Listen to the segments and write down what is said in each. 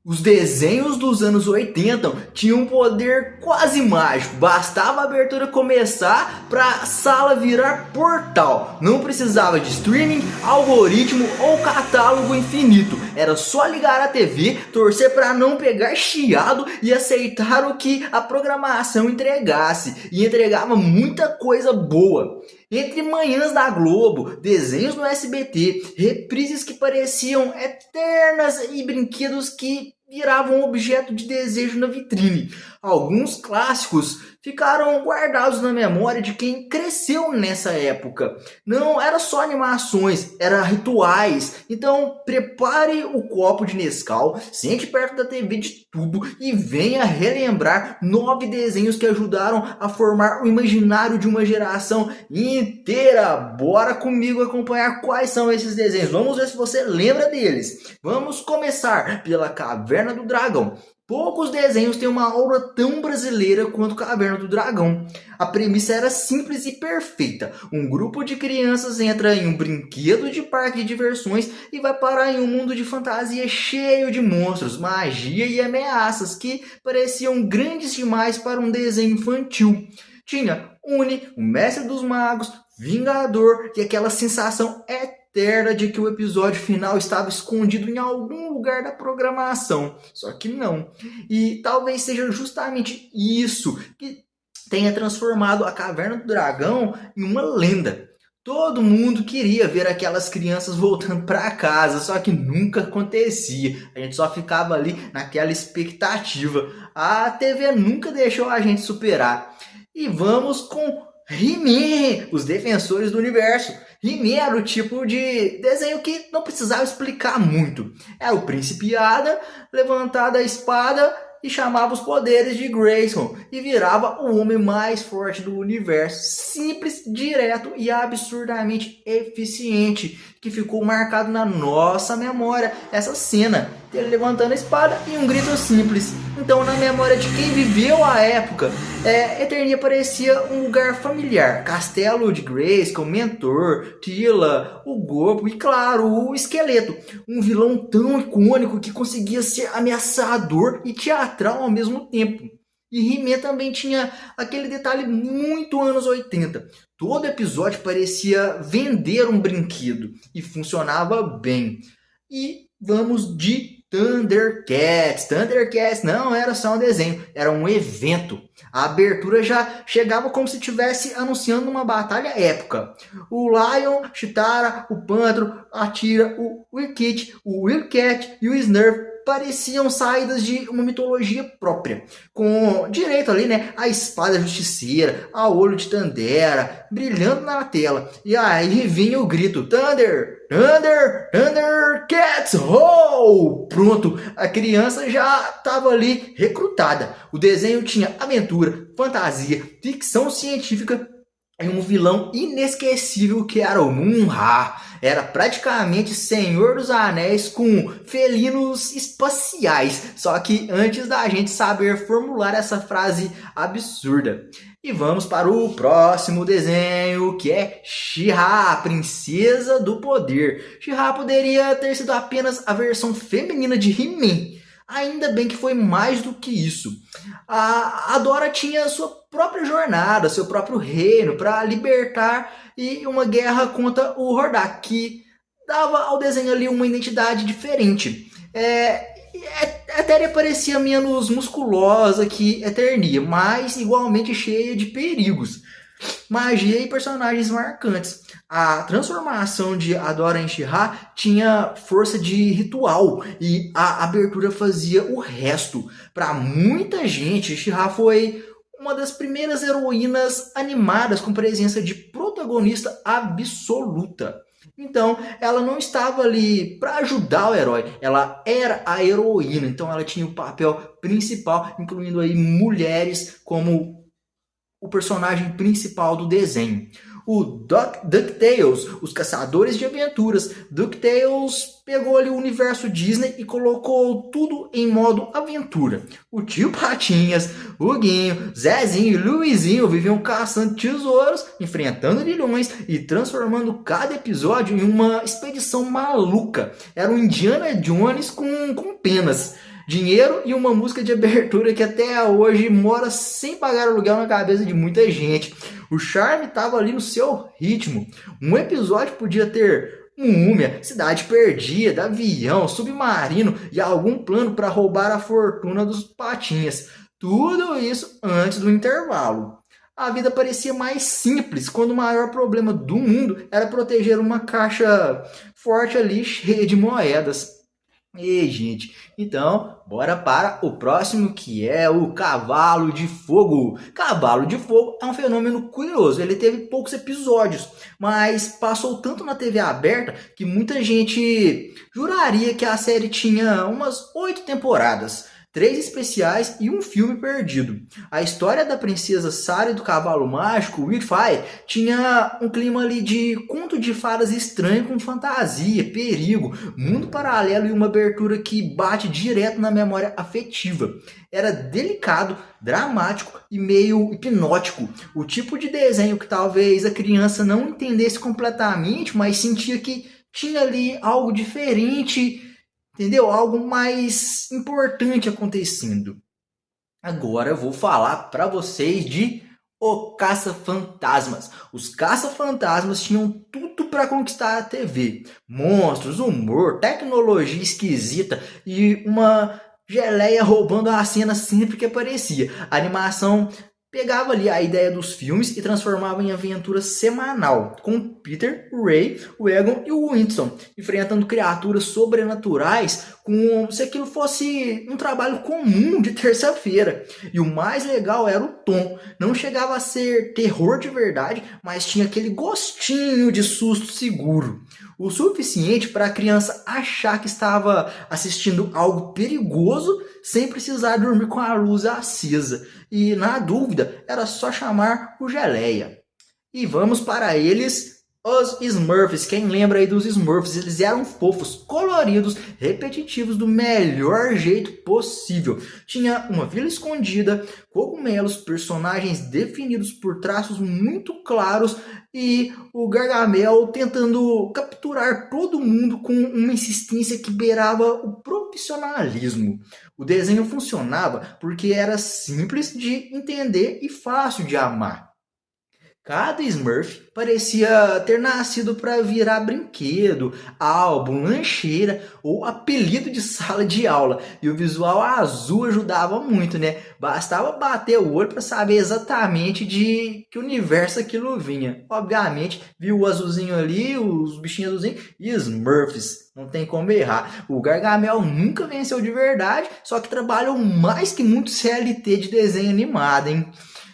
Os desenhos dos anos 80 tinham um poder quase mágico. Bastava a abertura começar para a sala virar portal. Não precisava de streaming, algoritmo ou catálogo infinito. Era só ligar a TV, torcer para não pegar chiado e aceitar o que a programação entregasse. E entregava muita coisa boa. Entre manhãs da Globo, desenhos no SBT, reprises que pareciam eternas e brinquedos que viravam objeto de desejo na vitrine. Alguns clássicos ficaram guardados na memória de quem cresceu nessa época. Não era só animações, era rituais. Então prepare o copo de Nescau, sente perto da TV de tubo e venha relembrar 9 desenhos que ajudaram a formar o imaginário de uma geração inteira. Bora comigo acompanhar quais são esses desenhos. Vamos ver se você lembra deles. Vamos começar pela Caverna do Dragão. Poucos desenhos têm uma aura tão brasileira quanto Caverna do Dragão. A premissa era simples e perfeita. Um grupo de crianças entra em um brinquedo de parque de diversões e vai parar em um mundo de fantasia cheio de monstros, magia e ameaças que pareciam grandes demais para um desenho infantil. Tinha Uni, o Mestre dos Magos, Vingador e aquela sensação eterna de que o episódio final estava escondido em algum lugar da programação. Só que não. E talvez seja justamente isso que tenha transformado a Caverna do Dragão em uma lenda. Todo mundo queria ver aquelas crianças voltando para casa, só que nunca acontecia. A gente só ficava ali naquela expectativa. A TV nunca deixou a gente superar. E vamos com He-Man, os defensores do universo. He-Man era o tipo de desenho que não precisava explicar muito. Era o príncipe Adam, levantava a espada e chamava os poderes de Grayskull e virava o homem mais forte do universo. Simples, direto e absurdamente eficiente, que ficou marcado na nossa memória essa cena, ele levantando a espada e um grito simples. Então, na memória de quem viveu a época, Eternia parecia um lugar familiar. Castelo de Grayskull, Mentor, Tila, o Gorpo e, claro, o Esqueleto. Um vilão tão icônico que conseguia ser ameaçador e teatral ao mesmo tempo. E He-Man também tinha aquele detalhe muito anos 80. Todo episódio parecia vender um brinquedo e funcionava bem. E vamos de Thundercats. Thundercats não era só um desenho, era um evento. A abertura já chegava como se estivesse anunciando uma batalha épica. O Lion, Chitara, o Pantro, a Tira, o Wicket, o Wildcat e o Snurf pareciam saídas de uma mitologia própria, com direito ali, né, a espada justiceira, a olho de Tandera, brilhando na tela. E aí vinha o grito, Thunder, Thunder, Thundercats, ho! Pronto, a criança já estava ali recrutada. O desenho tinha aventura, fantasia, ficção científica e um vilão inesquecível que era o Mun-Ra. Era praticamente Senhor dos Anéis com felinos espaciais. Só que antes da gente saber formular essa frase absurda. E vamos para o próximo desenho, que é She-Ra, a Princesa do Poder. She-Ra poderia ter sido apenas a versão feminina de He-Man. Ainda bem que foi mais do que isso. A Dora tinha sua própria jornada, seu próprio reino para libertar e uma guerra contra o Hordak, que dava ao desenho ali uma identidade diferente. Etéria parecia menos musculosa que Eternia, mas igualmente cheia de perigos, magia e personagens marcantes. A transformação de Adora em She-Ra tinha força de ritual e a abertura fazia o resto. Para muita gente, She-Ra foi uma das primeiras heroínas animadas com presença de protagonista absoluta. Então, ela não estava ali para ajudar o herói, ela era a heroína. Então, ela tinha o papel principal, incluindo aí mulheres como o personagem principal do desenho. O DuckTales, os caçadores de aventuras. DuckTales pegou ali o universo Disney e colocou tudo em modo aventura. O tio Patinhas, o Guinho, Zezinho e Luizinho viviam caçando tesouros, enfrentando vilões e transformando cada episódio em uma expedição maluca. Era um Indiana Jones com penas. Dinheiro e uma música de abertura que até hoje mora sem pagar aluguel na cabeça de muita gente. O charme estava ali no seu ritmo. Um episódio podia ter múmia, cidade perdida, avião, submarino e algum plano para roubar a fortuna dos patinhas. Tudo isso antes do intervalo. A vida parecia mais simples quando o maior problema do mundo era proteger uma caixa forte ali cheia de moedas. E gente, então bora para o próximo, que é o Cavalo de Fogo. Cavalo de Fogo é um fenômeno curioso, ele teve poucos episódios, mas passou tanto na TV aberta que muita gente juraria que a série tinha umas 8 temporadas. 3 especiais e um filme perdido. A história da princesa Sarah e do cavalo mágico, Whitfire, tinha um clima ali de conto de fadas estranho com fantasia, perigo, mundo paralelo e uma abertura que bate direto na memória afetiva. Era delicado, dramático e meio hipnótico. O tipo de desenho que talvez a criança não entendesse completamente, mas sentia que tinha ali algo diferente, entendeu? Algo mais importante acontecendo. Agora eu vou falar para vocês de O Caça-Fantasmas. Os Caça-Fantasmas tinham tudo para conquistar a TV. Monstros, humor, tecnologia esquisita e uma geleia roubando a cena sempre que aparecia. A animação pegava ali a ideia dos filmes e transformava em aventura semanal, com Peter, o Ray, o Egon e o Winston, enfrentando criaturas sobrenaturais como se aquilo fosse um trabalho comum de terça-feira. E o mais legal era o tom. Não chegava a ser terror de verdade, mas tinha aquele gostinho de susto seguro. O suficiente para a criança achar que estava assistindo algo perigoso sem precisar dormir com a luz acesa. E na dúvida, era só chamar o Geleia. E vamos para eles, os Smurfs. Quem lembra aí dos Smurfs? Eles eram fofos, coloridos, repetitivos do melhor jeito possível. Tinha uma vila escondida, cogumelos, personagens definidos por traços muito claros e o Gargamel tentando capturar todo mundo com uma insistência que beirava o profissionalismo. O desenho funcionava porque era simples de entender e fácil de amar. Cada Smurf parecia ter nascido para virar brinquedo, álbum, lancheira ou apelido de sala de aula. E o visual azul ajudava muito, né? Bastava bater o olho para saber exatamente de que universo aquilo vinha. Obviamente, viu o azulzinho ali, os bichinhos azulzinhos e Smurfs. Não tem como errar. O Gargamel nunca venceu de verdade, só que trabalhou mais que muito CLT de desenho animado, hein?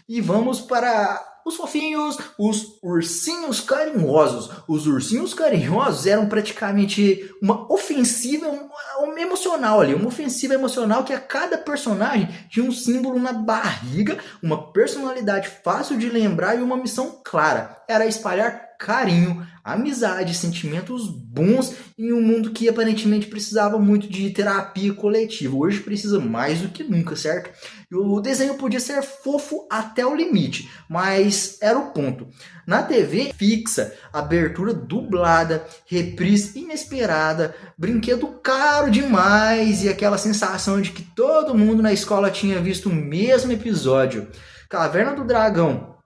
E vamos para os fofinhos, os ursinhos carinhosos. Os ursinhos carinhosos eram praticamente uma ofensiva emocional ali. Uma ofensiva emocional que a cada personagem tinha um símbolo na barriga, uma personalidade fácil de lembrar e uma missão clara. Era espalhar carinho, amizade, sentimentos bons em um mundo que aparentemente precisava muito de terapia coletiva. Hoje precisa mais do que nunca, certo? E o desenho podia ser fofo até o limite, mas era o ponto. Na TV fixa, abertura dublada, reprise inesperada, brinquedo caro demais e aquela sensação de que todo mundo na escola tinha visto o mesmo episódio. Caverna do Dragão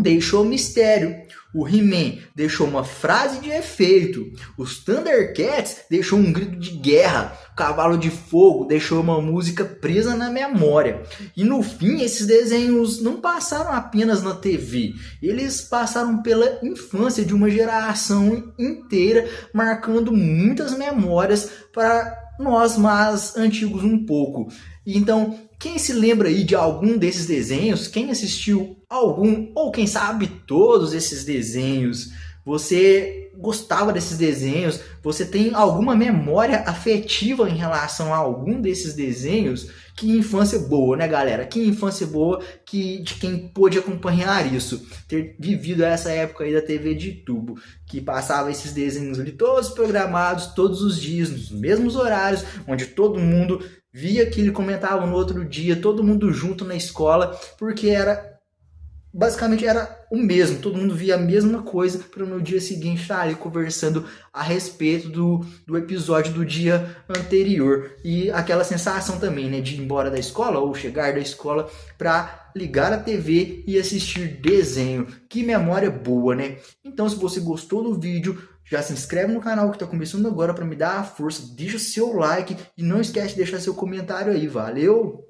deixou mistério. O He-Man deixou uma frase de efeito. Os Thundercats deixou um grito de guerra. O Cavalo de Fogo deixou uma música presa na memória. E no fim, esses desenhos não passaram apenas na TV. Eles passaram pela infância de uma geração inteira, marcando muitas memórias para nós mais antigos um pouco. Então, quem se lembra aí de algum desses desenhos? Quem assistiu algum ou quem sabe todos esses desenhos? Você gostava desses desenhos? Você tem alguma memória afetiva em relação a algum desses desenhos? Que infância boa, né, galera? Que infância boa de quem pôde acompanhar isso. Ter vivido essa época aí da TV de tubo, que passava esses desenhos ali todos programados, todos os dias, nos mesmos horários, onde todo mundo via que ele comentava no outro dia, todo mundo junto na escola, porque era basicamente era o mesmo, todo mundo via a mesma coisa para no dia seguinte estar ali conversando a respeito do episódio do dia anterior. E aquela sensação também, né, de ir embora da escola ou chegar da escola para ligar a TV e assistir desenho. Que memória boa, né? Então, se você gostou do vídeo, já se inscreve no canal que está começando agora para me dar a força, deixa o seu like e não esquece de deixar seu comentário aí, valeu?